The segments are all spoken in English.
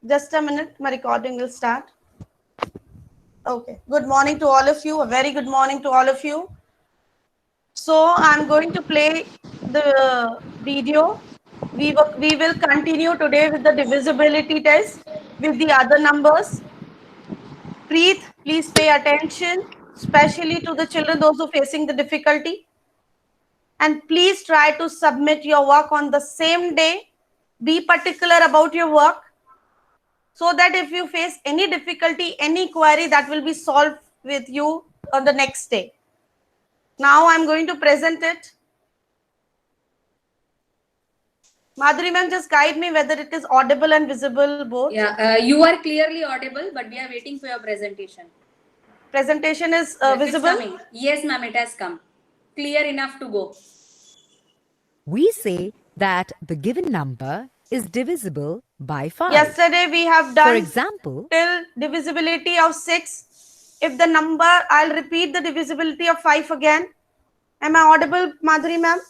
Just a minute, my recording will start. Okay. Good morning to all of you. A very good morning to all of you. So I'm going to play the video. We will continue today with the divisibility test with the other numbers. Please pay attention, especially to the children, those who are facing the difficulty. And please try to submit your work on the same day. Be particular about your work so that if you face any difficulty, any query, that will be solved with you on the next day. Now I'm going to present it. Madhuri ma'am, just guide me whether it is audible and visible both. Yeah, you are clearly audible, but we are waiting for your presentation. Presentation is It's visible? coming. Yes, ma'am, it has come. Clear enough to go. We say that the given number is divisible by 5. Yesterday we have For done example, till divisibility of 6. If the number, I'll repeat the divisibility of 5 again. Am I audible, Madhuri ma'am?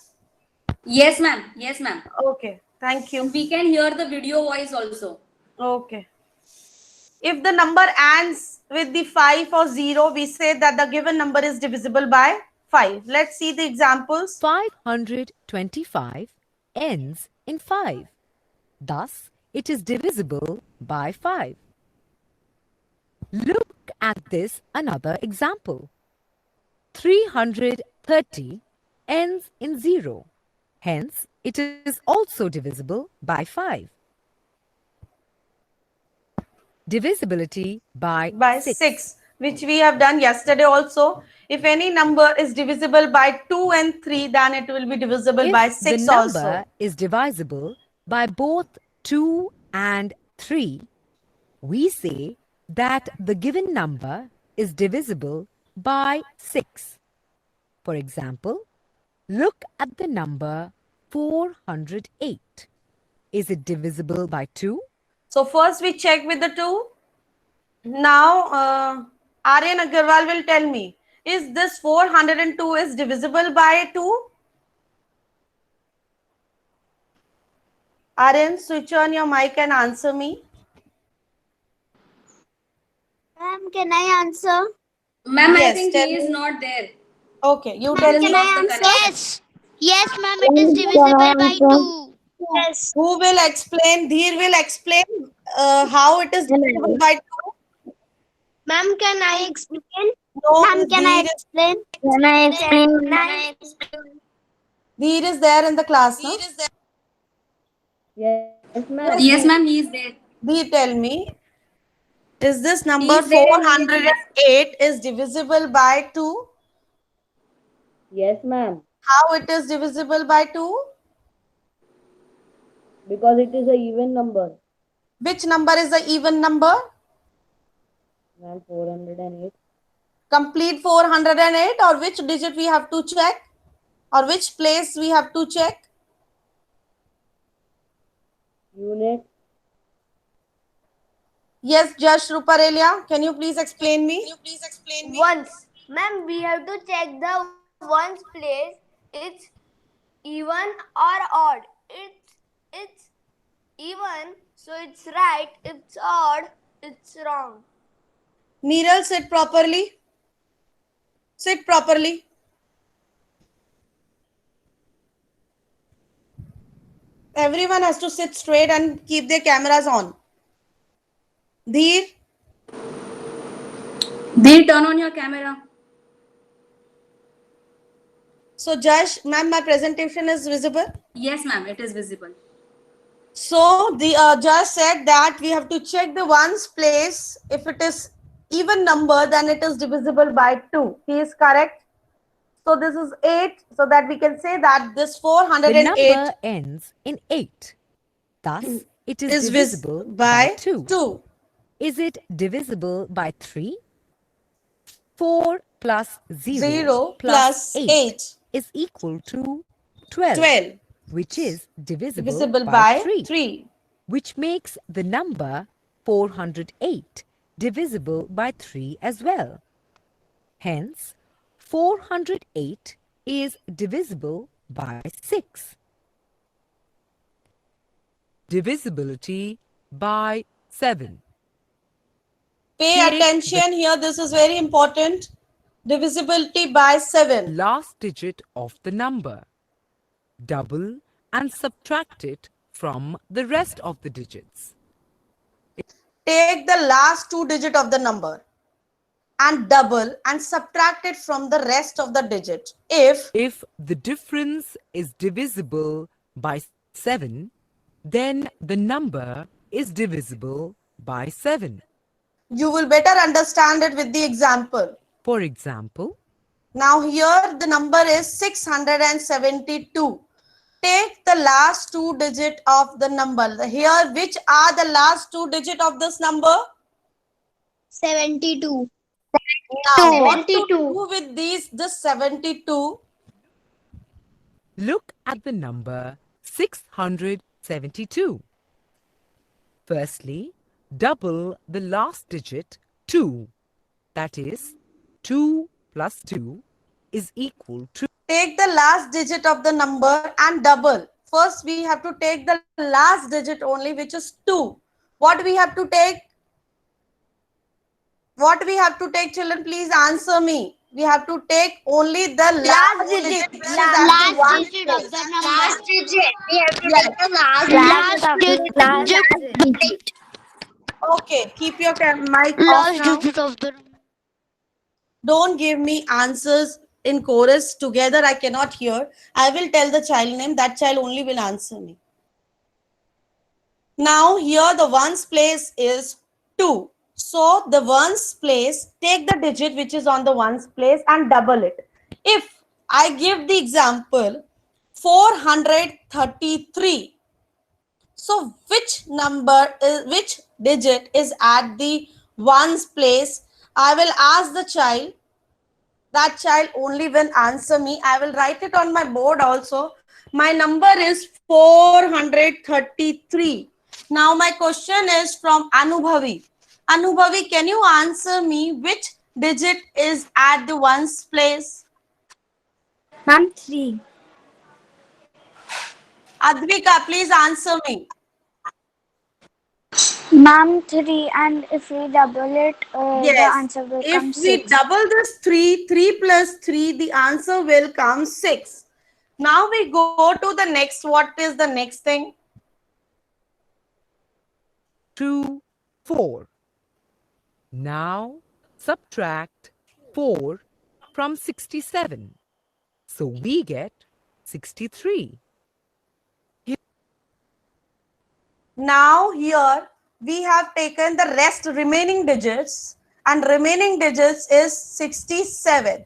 Yes, ma'am. Yes, ma'am. Okay, thank you. We can hear the video voice also. Okay. If the number ends with the 5 or 0, we say that the given number is divisible by 5. Let's see the examples. 525 ends in 5. Thus, it is divisible by 5. Look at this another example. 330 ends in 0. Hence, it is also divisible by 5. Divisibility by 6, which we have done yesterday also. If any number is divisible by 2 and 3, then it will be divisible by 6 the number also. is divisible by both 2 and 3, we say that the given number is divisible by 6. For example, look at the number 408. Is it divisible by 2? So first we check with the 2. Now Aryan Agarwal will tell me, is this 402 is divisible by 2? Aryan, switch on your mic and answer me. Ma'am, can I answer? Ma'am, Yes, I think tell he is me. not there. Okay, you tell me. Can I answer? Yes. Yes, ma'am, it is divisible by 2. Yes. Who will explain? Dheer will explain how it is divisible by 2. Ma'am, can I explain? No, Ma'am, can I Dheer explain? Can I explain? Dheer is there in the class, no? Yes, ma'am. Yes, ma'am, he is there. Dheer, tell me, is this number He is there and he is 408 is divisible by 2? Yes, ma'am. How it is divisible by 2? Because it is a even number. Which number is the even number? Ma'am, 408. Complete 408, or which digit we have to check? Or which place we have to check? Unit. Yes, Judge Ruparelia, can you please explain me? Once. Ma'am, we have to check the ones place. It's even or odd. It's even, so it's right. It's odd, it's wrong. Neeral, sit properly. Sit properly. Everyone has to sit straight and keep their cameras on. Dheer, Dheer, turn on your camera. so Josh, ma'am, my presentation is visible. Yes, ma'am, it is visible. So the Josh said that we have to check the ones place. If it is even number, then it is divisible by 2. He is correct. So this is 8. So that we can say that this The 408 number ends in 8. Thus, it is divisible by 2. 2. Is it divisible by 3? 4 plus 0, 0 plus plus 8 is equal to 12, 12. which is divisible, Divisible by by 3, 3. which makes the number 408 divisible by 3 as well. Hence, 408 is divisible by 6. Divisibility by 7. Pay Take attention here. This is very important. Divisibility by 7. Last digit of the number. Double and subtract it from the rest of the digits. Take the last 2 digit of the number and double and subtract it from the rest of the digit. If the difference is divisible by 7, then the number is divisible by 7. You will better understand it with the example. For example, Now here the number is 672. Take the last 2 digit of the number. Here, which are the last 2 digit of this number? 72. Now, what to 72. do with this 72? look at the number 672. Firstly, double the last digit 2. That is, 2 plus 2 is equal to Take the last digit of the number and double. First, we have to take the last digit only, which is 2. What we have to take? What we have to take, children? Please answer me. We have to take only the last digit. Which is at the one digit place. of the number. Last digit. We have to Yes. take the last digit. Okay, keep your mic off now. of the Don't give me answers in chorus. Together I cannot hear. I will tell the child name. That child only will answer me. Now here the ones place is 2. So the ones place, take the digit which is on the ones place and double it. If I give the example 433. So which digit is at the ones place? I will ask the child. That child only will answer me. I will write it on my board also. My number is 433. Now my question is from Anubhavi. Anubhavi, can you answer me which digit is at the ones place? Ma'am, 3. Advika, please answer me. Ma'am, 3, and if we double it, the Yes. answer will If come we 6. double this 3 plus 3, the answer will come 6. Now we go to the next. What is the next thing? 2, 4. Now subtract 4 from 67. So we get 63. Now here we have taken the rest remaining digits, and remaining digits is 67.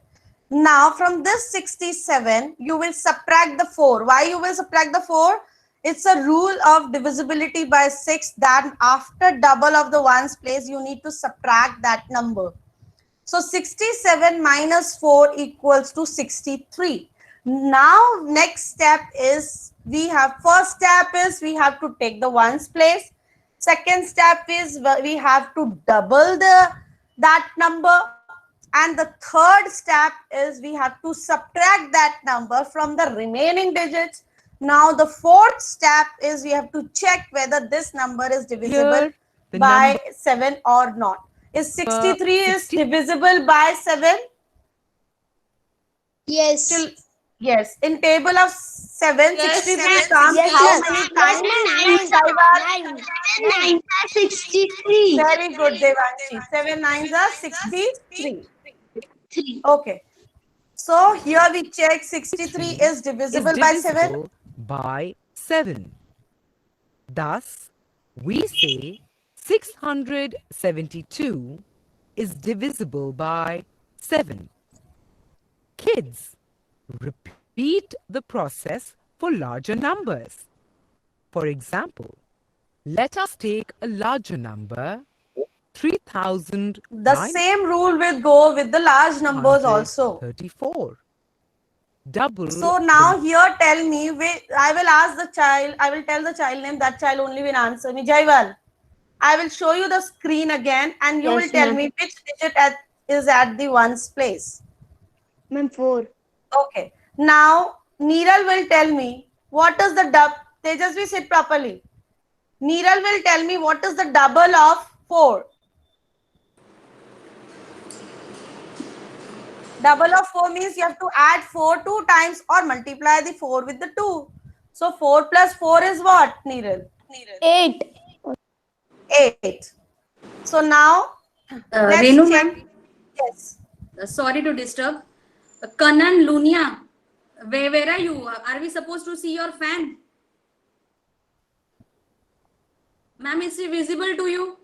Now from this 67 you will subtract the 4. Why you will subtract the 4? It's a rule of divisibility by 6 that after double of the ones place you need to subtract that number. So 67 minus 4 equals to 63. Now next step is first step is we have to take the ones place. Second step is we have to double that number. And the third step is we have to subtract that number from the remaining digits. Now the fourth step is we have to check whether this number is divisible Here, the by 7 or not. Is 63 is 60 divisible by 7? Yes. Yes. In table of 7, 63 comes Yes, how ma'am. many Yes, times? ma'am. Saibat? 9 63. Very good, Devanshi. 7 nines are 63. Okay. So here we check 63 is divisible by 7. divisible by 7. Thus, we say 672 is divisible by 7. Kids, repeat the process for larger numbers. For example, let us take a larger number, 3,000. The same rule will go with the large numbers also. 34. Double. So now here tell me, I will ask the child, I will tell the child name, that child only will answer me. Jaival, I will show you the screen again and you will tell me which digit is at the ones place. Ma'am, 4. Okay. Now Neeral will tell me what is the Tejasvi, sit properly. Neeral will tell me what is the double of 4. Double of 4 means you have to add 4 2 times or multiply the 4 with the 2. So 4 plus 4 is what, Neeral? 8. 8. So now let's Renu check. ma'am, Yes. sorry to disturb. Kanan, Lunia, where are you? Are we supposed to see your fan? Ma'am, is she visible to you?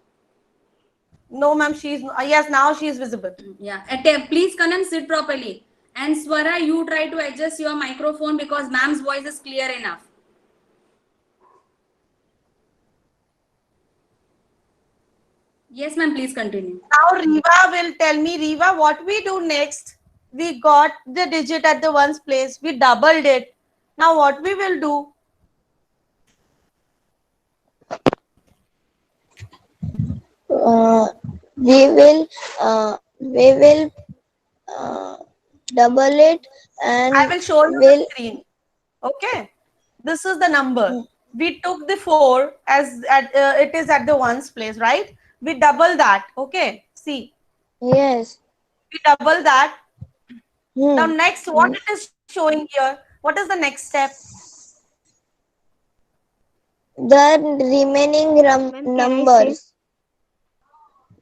No, ma'am, she's yes, now she is visible. Yeah. Please, Kanan, sit properly. And Swara, you try to adjust your microphone because ma'am's voice is clear enough. Yes, ma'am, please continue. Now Riva will tell me, Riva, what we do next? We got the digit at the ones place. We doubled it. Now what we will do? We will double it and I will show you the screen. Okay. This is the number. We took the 4 as it is at the ones place, right? We double that. Okay. See, yes. we double that. Now next, what it is showing here? What is the next step? The remaining numbers.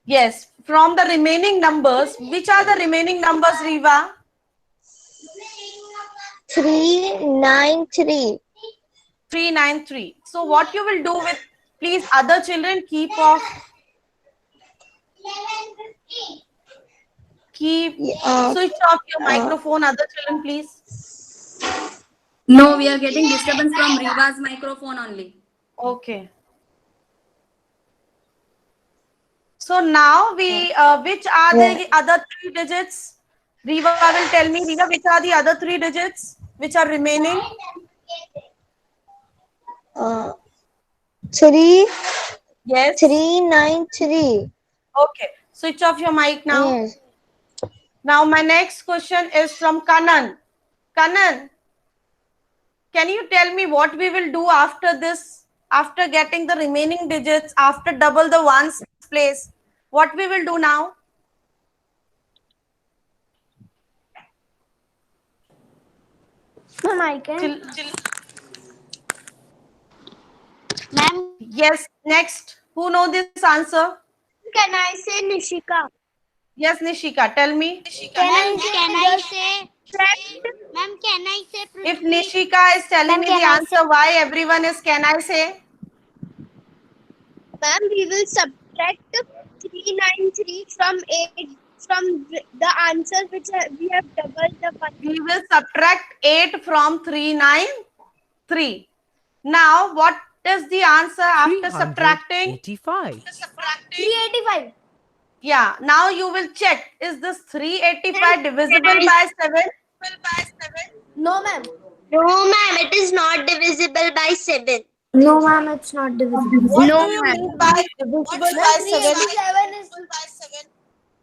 Yes, from the remaining numbers. Which are the remaining numbers, Riva? 393. 393. So what you will do with, please, other children, keep off. Switch off your microphone, other children, please. No, we are getting disturbance from Riva's microphone only. Okay. So now we, which are the other 3 digits? Riva will tell me, Riva, which are the other 3 digits which are remaining? 3. Yes. 393. Okay. Switch off your mic now. Yes. Now my next question is from Kanan. Kanan, can you tell me what we will do after this? After getting the remaining digits, after double the ones place, what we will do now? Ma'am, I can. Ma'am, Yes, next. Who know this answer? can I say Nishika? Yes, Nishika, tell me. Can I say? Ma'am, can I say? If Nishika is telling me the answer, why everyone is can I say? Ma'am, we will subtract 393 from 8 from the answers which we have doubled the one. We will subtract 8 from 393. Now, what is the answer after subtracting? 385. 385. Yeah, now you will check. Is this 385 divisible by 7? No, ma'am. No, ma'am. It is not divisible by 7. No, ma'am, it's not divisible. What do you mean by divisible by 7? 387 is.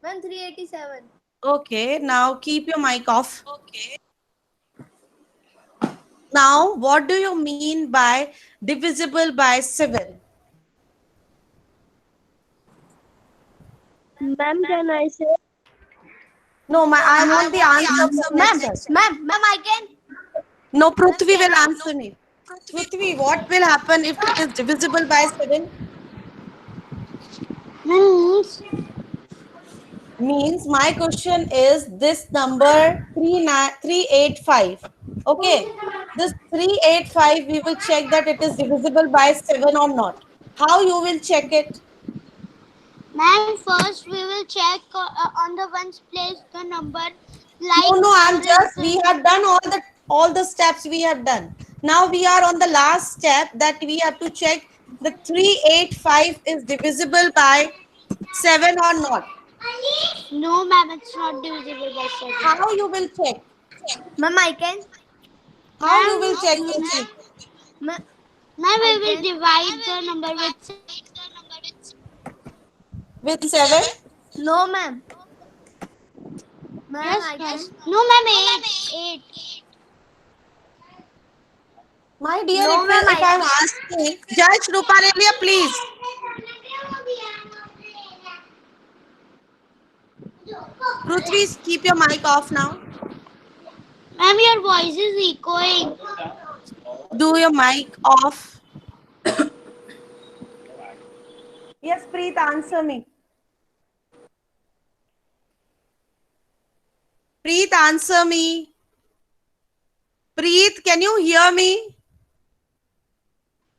Ma'am, 387. Okay, now keep your mic off. Now, what do you mean by divisible by 7? Ma'am, can I say? No, I want the answer. Ma'am, I can. No, Prithvi will answer me. Prithvi, what will happen if it is divisible by 7? Means my question is this number 385. Okay, this 385 we will check that it is divisible by 7 or not. How you will check it? Ma'am, first we will check on the ones place the number. No, I'm just, we have done all the steps we have done. Now we are on the last step that we have to check the 385 is divisible by 7 or not. No, ma'am, it's not divisible by 7. How you will check? Ma'am, I can. How you will check it? Ma'am, we will divide the number With 7? No, ma'am. Ma'am, yes, I can. No, ma'am, 8. My dear, No, ma'am, if I'm asking, Judge Ruparelia, please. Prithvi, keep your mic off now. Ma'am, your voice is echoing. Do your mic off. Yes, Preet, answer me. Preet, answer me. Preet, can you hear me?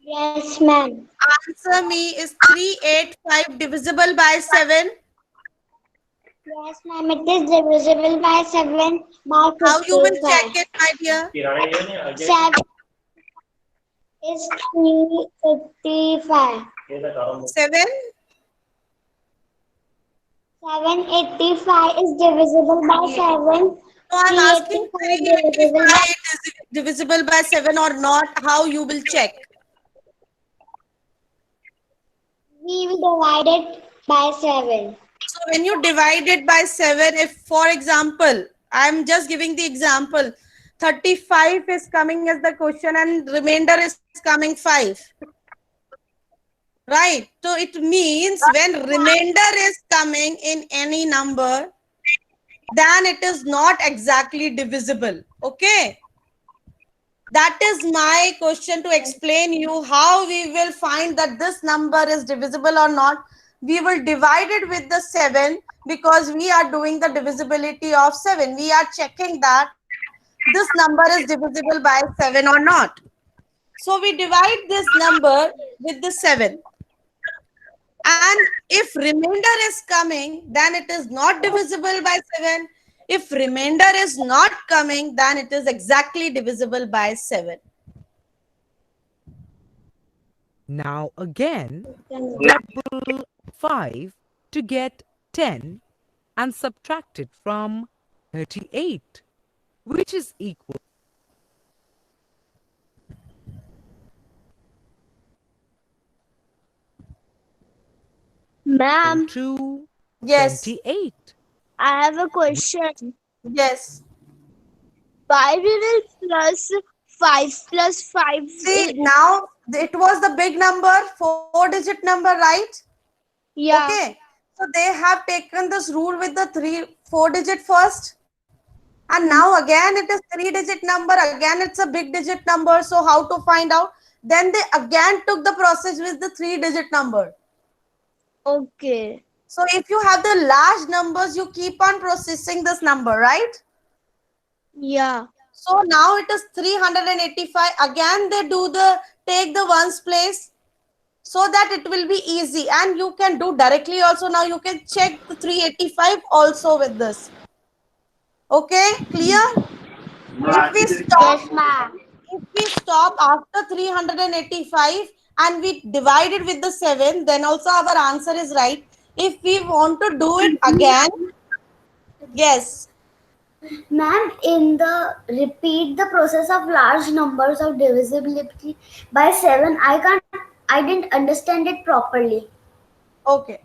Yes, ma'am. Answer me. Is 385 divisible by 7? Yes, ma'am. It is divisible by 7 by How you will 55. check it, my dear? 7 is 385. 7? 785 is divisible by 7. No, I'm asking 385 divisible by 385 is divisible by 7 or not. How you will check? we will divide it by 7. So when you divide it by 7, if for example, I'm just giving the example, 35 is coming as the question and remainder is coming 5. Right. So it means when remainder is coming in any number, then it is not exactly divisible. Okay. That is my question to explain you how we will find that this number is divisible or not. We will divide it with the 7 because we are doing the divisibility of 7. We are checking that this number is divisible by 7 or not. So we divide this number with the 7. And if remainder is coming, then it is not divisible by 7. If remainder is not coming, then it is exactly divisible by 7. Now again, double 5 to get 10 and subtract it from 38, which is equal Ma'am, to Yes. 28. I have a question. Yes. Why we will plus 5 plus 5? See, now it was the big number, 4-digit number, right? Yeah. Okay. So they have taken this rule with the 4-digit first. And now again it is 3-digit number. Again it's a big digit number. So how to find out? Then they again took the process with the 3-digit number. Okay. So if you have the large numbers, you keep on processing this number, right? Yeah. So now it is 385. Again they take the ones place so that it will be easy. And you can do directly also. Now you can check the 385 also with this. Okay, clear? If we stop, Yes, ma'am. if we stop after 385 and we divide it with the 7, then also our answer is right. If we want to do it again, yes. Ma'am, in the repeat the process of large numbers of divisibility by 7, I didn't understand it properly. Okay,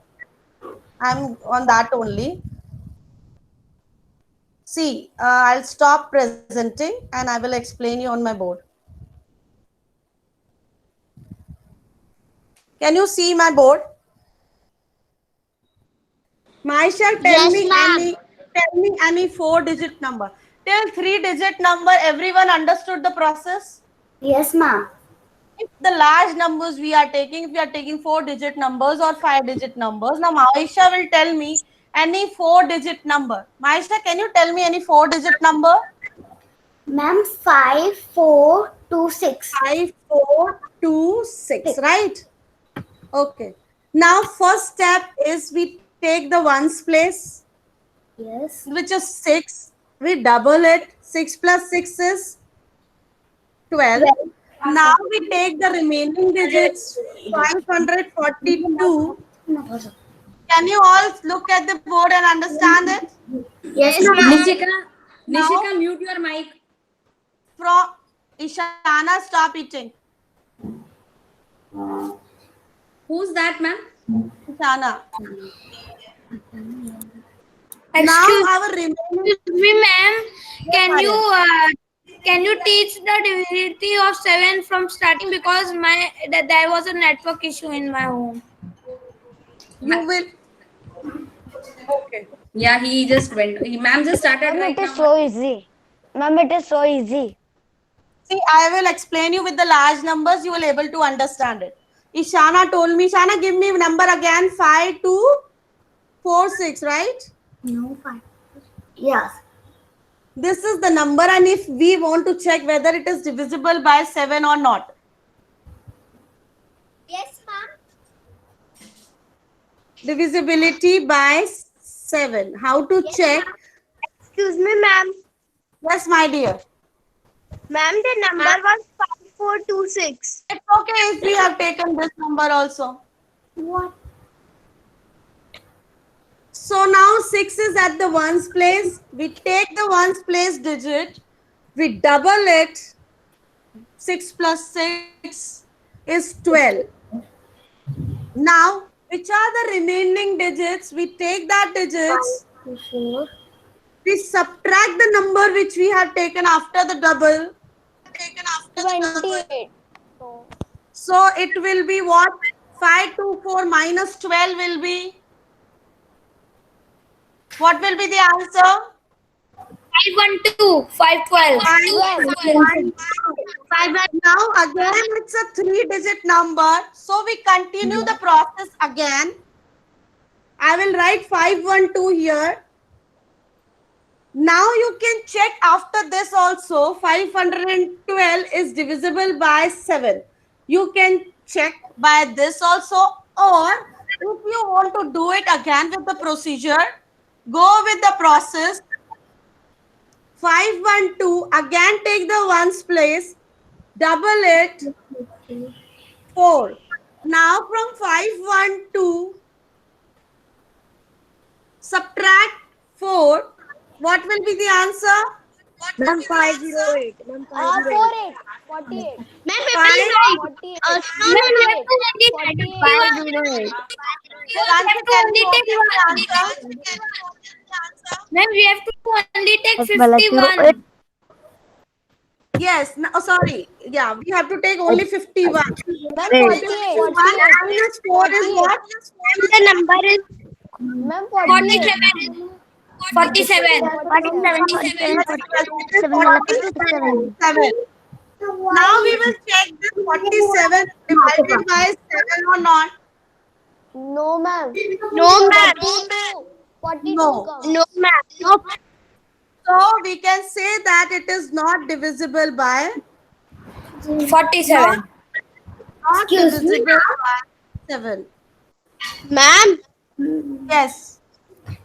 I'm on that only. See, I'll stop presenting and I will explain you on my board. Can you see my board? Maisha, tell me any 4-digit number. Till 3-digit number, everyone understood the process? Yes, ma'am. If the large numbers we are taking, if we are taking 4-digit numbers or 5-digit numbers, now Maisha will tell me any 4-digit number. Maisha, can you tell me any 4-digit number? Ma'am, 5426. 5426, right? Okay. Now, first step is we take the ones place, Yes. which is 6. We double it. 6 plus 6 is 12. Now we take the remaining digits, 542. Can you all look at the board and understand it? Yes, ma'am. Nishika, mute your mic. From Ishana, stop eating. Who's that, ma'am? Ishana. Now our remaining. Excuse me, ma'am. Can you can you teach the divinity of 7 from starting, because there was a network issue in my home. You will. Okay. Yeah, he just went. Ma'am just started Ma'am, right it is now. so easy. Ma'am, it is so easy. See, I will explain you with the large numbers. You will able to understand it. Ishana told me, Ishana, give me number again. 5, 2, 4, 6, right? No, 5. Yes. This is the number, and if we want to check whether it is divisible by 7 or not. Yes, ma'am. Divisibility by 7. How to check? Excuse me, ma'am. Yes, my dear. Ma'am, the number was 5426. It's okay if we have taken this number also. What? So now 6 is at the ones place. We take the ones place digit. We double it. 6 plus 6 is 12. Now, which are the remaining digits? We take that digits. 4. We subtract the number which we have taken after the double. 28. So it will be what? 5 to 4 minus 12 will be. What will be the answer? 512, 512. 5. Now again it's a 3-digit number. So we continue the process again. I will write 512 here. Now you can check after this also. 512 is divisible by 7. You can check by this also, or if you want to do it again with the procedure, go with the process. 512, again take the ones place, double it, 4. Now from 512, subtract 4. What will be the answer? Ma'am, 508. Ma'am, 48. 48. Ma'am, Five. 48. Ma'am, we have to only take 51. Yes. No, sorry. Yeah, we have to take only 51. Ma'am, 51 48. minus 4 is what? The number is. Ma'am, 48. 47. 47. Now we will check this 47 divided by 7 or not. No, ma'am. No, ma'am. 42 No. comes. No, ma'am. So we can say that it is not divisible by 47. not divisible by 7. Ma'am, Yes.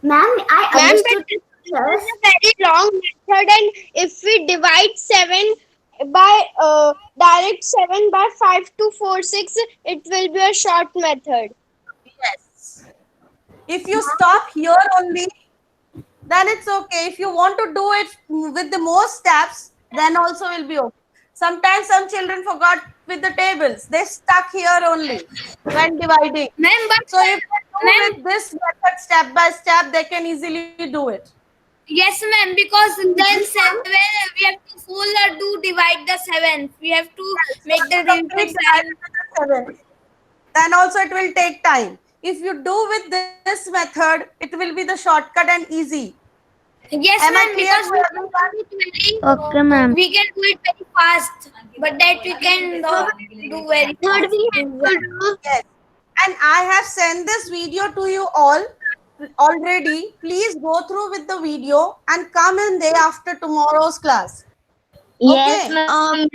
Ma'am, I understood. this is a very long method, and if we divide 7 by direct 7 by 5246, it will be a short method. Yes. If you stop here only, then it's okay. If you want to do it with the more steps, then also will be okay. Sometimes some children forgot with the tables. They stuck here only when dividing. Ma'am, but So if they do with this method step by step, they can easily do it. yes, ma'am, because then 7, we have to full do divide the 7. We have to make the Complete divided by 7. Then also it will take time. If you do with this method, it will be the shortcut and easy. Yes, Am I ma'am, clear because to everyone? okay, ma'am. We can do it very fast, but that we can do very fast. Yes. And I have sent this video to you all already. Please go through with the video and come in day after tomorrow's class. Yes, Okay. ma'am.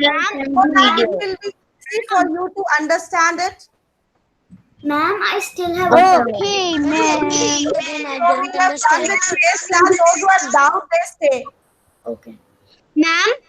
So that it will be easy for you to understand it. Ma'am, I still have a doubt. Okay, ma'am. So we have done the today's class. Those who are down, they stay. Okay. Ma'am,